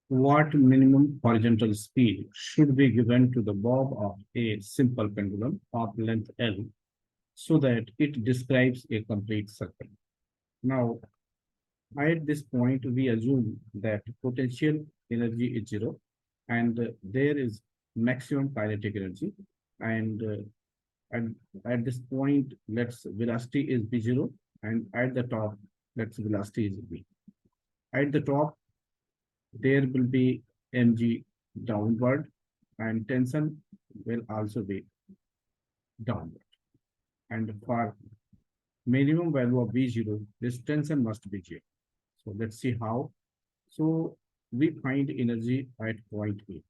What minimum horizontal speed should be given to the bob of a simple pendulum of length L so that it describes a complete circle? Now, at this point, we assume that potential energy is zero and there is maximum kinetic energy. And at, at this point, let's velocity is v0, and at the top, let's velocity is v. At the top, there will be mg downward, and tension will also be downward. And for minimum value of v0, this tension must be 0. So let's see how. So we find energy at point A,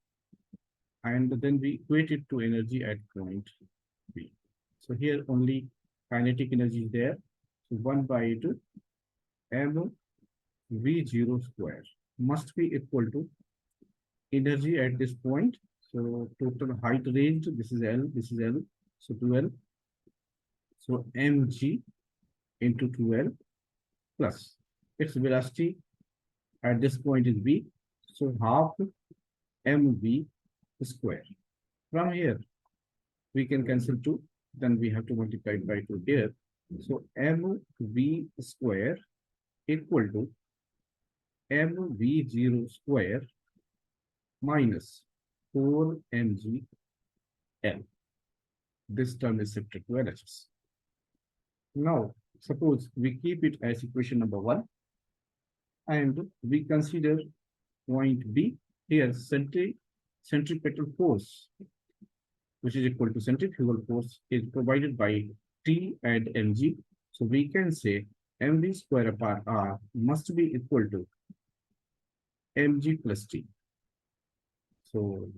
and then we equate it to energy at point B. So here only kinetic energy is there. So 1 by 2 m v0 square must be equal to energy at this point. So total height range, this is L, this is L. So 2L. So mg into 2L plus its velocity at this point is v. So half mv square. From here, we can cancel 2. Then we have to multiply it by 2 here. So mv square equal to mv0 square minus 4mg L. This term is shifted to LHS. Now, suppose we keep it as equation number 1, and we consider point B. Here centripetal force, which is equal to centrifugal force, is provided by T and mg. So we can say mv square upon r must be equal to mg plus T. So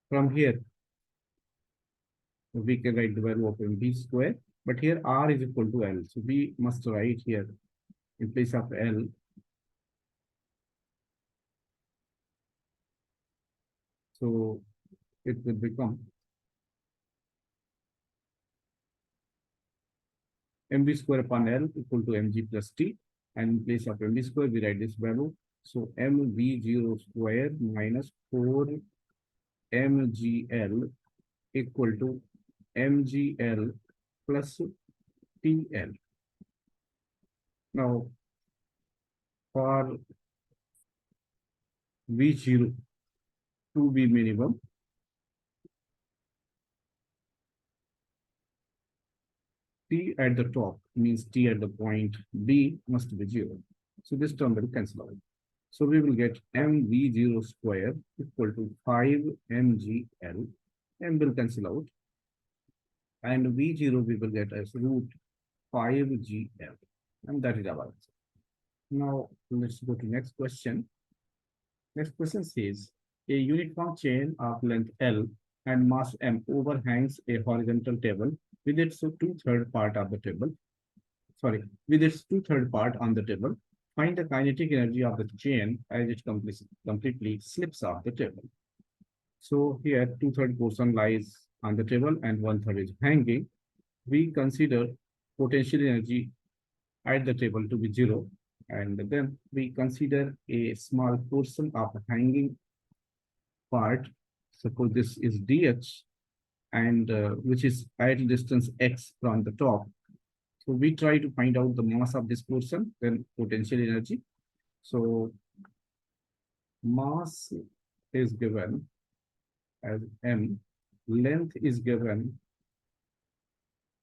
from here, we can write the value of mv square, but here r is equal to L. So we must write here in place of L, so it will become mv square upon L equal to mg plus T, and in place of mv square, we write this value. So mv0 square minus 4 mgl equal to mgl plus TL. Now, for v0 to be minimum, T at the top means T at the point B must be 0. So this term will cancel out. So we will get mv0 square equal to 5 mgl, m will cancel out, and v0 we will get as root 5gl, and that is our answer. Now let's go to next question. Next question says, a uniform chain of length L and mass m overhangs a horizontal table with its two-third part of the table. Sorry, with its two-third part on the table. Find the kinetic energy of the chain as it completely slips off the table. So here, two-third portion lies on the table and one-third is hanging. We consider potential energy at the table to be 0, and then we consider a small portion of hanging part. Suppose this is dh, and which is at distance x from the top. So we try to find out the mass of this portion, then potential energy. So mass is given as m, length is given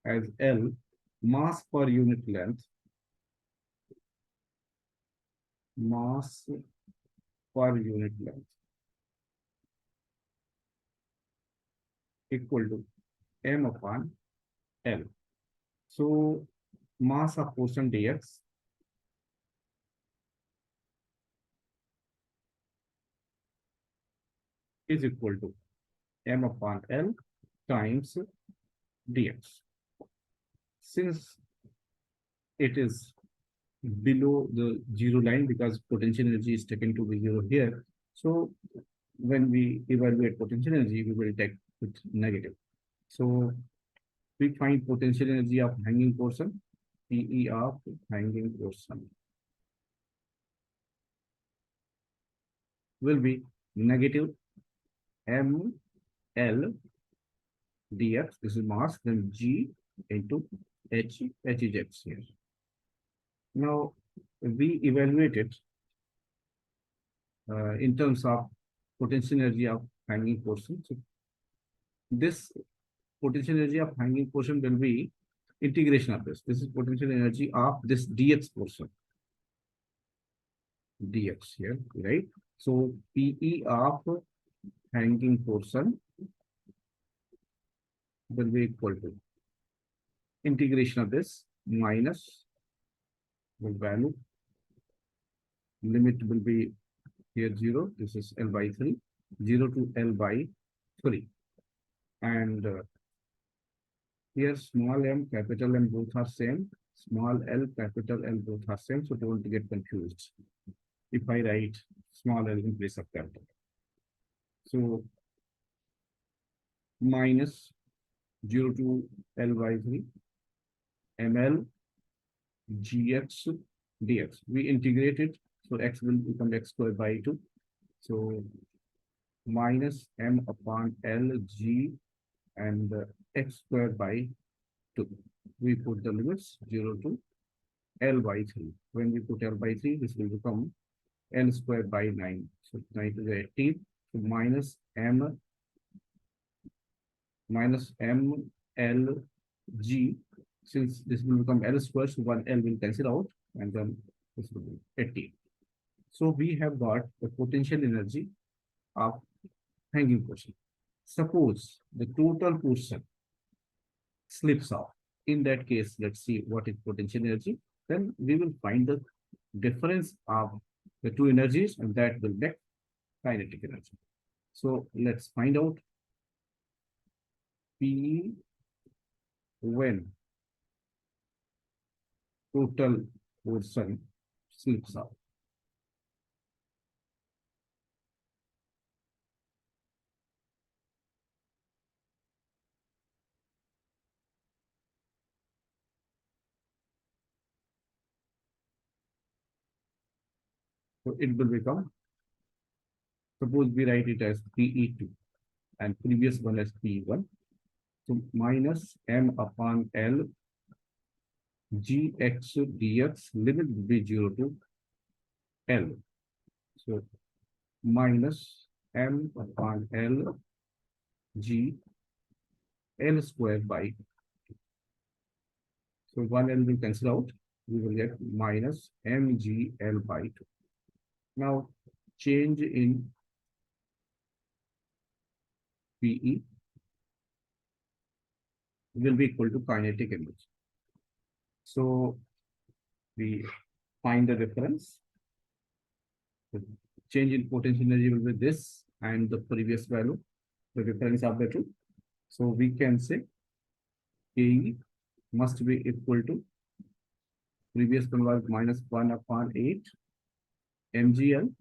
as L, mass per unit length, mass per unit length equal to m upon L. So mass of portion dx is equal to m upon L times dx. Since it is below the 0 line because potential energy is taken to be 0 here, so when we evaluate potential energy, we will take it negative. So we find potential energy of hanging portion, PE of hanging portion will be negative m l dx. This is mass, then g into h is x here. Now we evaluated in terms of potential energy of hanging portion. So this potential energy of hanging portion will be integration of this. This is potential energy of this dx portion. Dx here, right? So PE of hanging portion will be equal to integration of this minus the value. Limit will be here 0. This is L by 3. 0 to L by 3. And here small m, capital M both are same. Small L, capital L both are same. So don't get confused if I write small l in place of capital. So minus 0 to L by 3 ml gx dx. We integrated, so x will become x squared by 2. So minus m upon L g and x squared by 2. We put the limits 0 to L by 3. When we put L by 3, this will become L squared by 9. So 9 to the 18. So minus m L g. Since this will become L squared, so one L will cancel out, and then this will be 18. So we have got the potential energy of hanging portion. Suppose the total portion slips off. In that case, let's see what is potential energy. Then we will find the difference of the two energies, and that will make kinetic energy. So let's find out P when total portion slips off. So it will become, suppose we write it as PE2 and previous one as P1. So minus m upon L gx dx, limit will be 0 to L. So minus m upon L g L squared by 2. So one L will cancel out. We will get minus mgl by 2. Now change in PE will be equal to kinetic energy. So we find the difference. The change in potential energy will be this and the previous value, the difference of the two. So we can say KE must be equal to, previous one was minus 1 upon 8 mgl.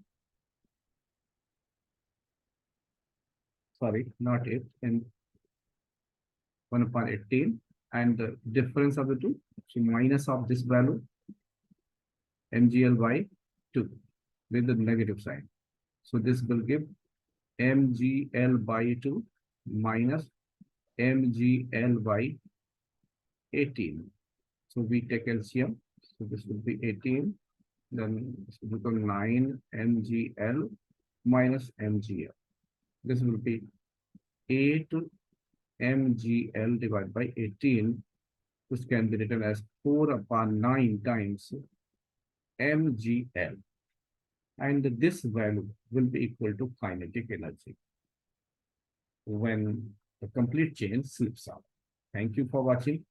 Sorry, not 8, and 1 upon 18, and the difference of the two, so minus of this value mgl by 2 with the negative sign. So this will give mgl by 2 minus mgl by 18. So we take LCM. So this will be 18. Then this will become 9 mgl minus mgl. This will be 8 mgl divided by 18, which can be written as 4 upon 9 times mgl. And this value will be equal to kinetic energy when the complete chain slips out. Thank you for watching.